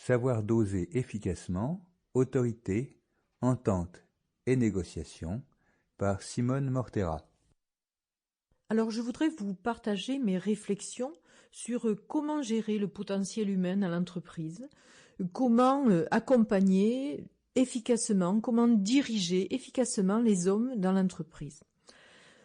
Savoir doser efficacement, autorité, entente et négociation par Simone Mortera. Alors je voudrais vous partager mes réflexions sur comment gérer le potentiel humain à l'entreprise, comment accompagner efficacement, comment diriger efficacement les hommes dans l'entreprise.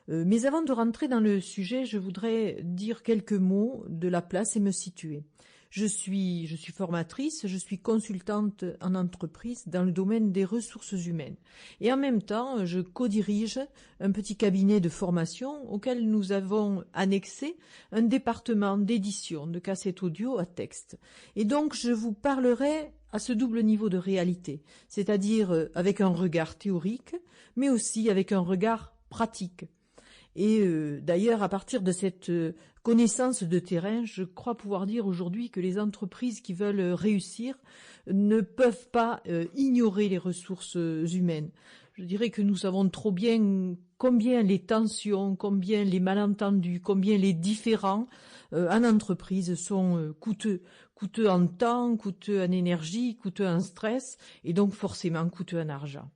Mais avant de rentrer dans le sujet, je voudrais dire quelques mots de la place et me situer. Je suis formatrice, je suis consultante en entreprise dans le domaine des ressources humaines. Et en même temps, je co-dirige un petit cabinet de formation auquel nous avons annexé un département d'édition de cassettes audio à texte. Et donc, je vous parlerai à ce double niveau de réalité, c'est-à-dire avec un regard théorique, mais aussi avec un regard pratique. Et d'ailleurs, à partir de cette connaissance de terrain, je crois pouvoir dire aujourd'hui que les entreprises qui veulent réussir ne peuvent pas ignorer les ressources humaines. Je dirais que nous savons trop bien combien les tensions, combien les malentendus, combien les différends en entreprise sont coûteux. Coûteux en temps, coûteux en énergie, coûteux en stress et donc forcément coûteux en argent.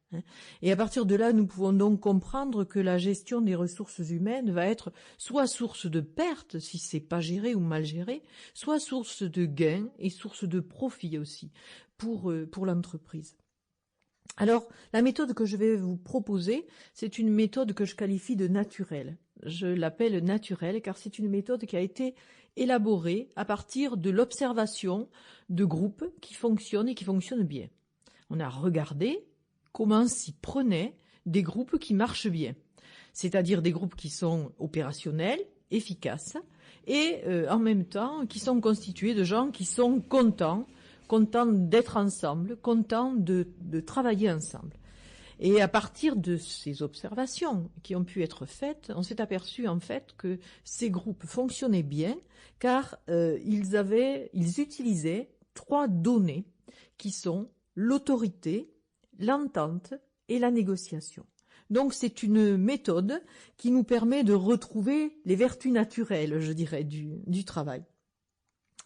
Et à partir de là, nous pouvons donc comprendre que la gestion des ressources humaines va être soit source de perte si c'est pas géré ou mal géré, soit source de gain et source de profit aussi pour l'entreprise. Alors, la méthode que je vais vous proposer, c'est une méthode que je qualifie de naturelle. Je l'appelle naturelle car c'est une méthode qui a été élaborée à partir de l'observation de groupes qui fonctionnent et qui fonctionnent bien. On a regardé comment s'y prenaient des groupes qui marchent bien, c'est-à-dire des groupes qui sont opérationnels, efficaces et en même temps qui sont constitués de gens qui sont contents d'être ensemble, contents de travailler ensemble. Et à partir de ces observations qui ont pu être faites, on s'est aperçu en fait que ces groupes fonctionnaient bien car ils utilisaient 3 données qui sont l'autorité, l'entente et la négociation. Donc c'est une méthode qui nous permet de retrouver les vertus naturelles, je dirais, du travail.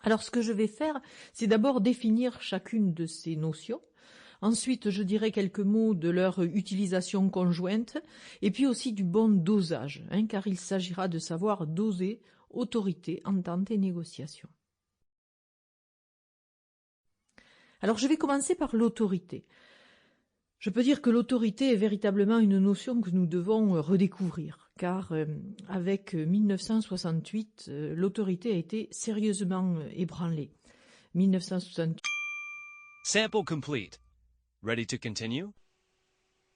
Alors ce que je vais faire, c'est d'abord définir chacune de ces notions. Ensuite, je dirai quelques mots de leur utilisation conjointe et puis aussi du bon dosage, car il s'agira de savoir doser autorité, entente et négociation. Alors je vais commencer par l'autorité. Je peux dire que l'autorité est véritablement une notion que nous devons redécouvrir, car avec 1968, l'autorité a été sérieusement ébranlée. 1968. Sample complete. Ready to continue?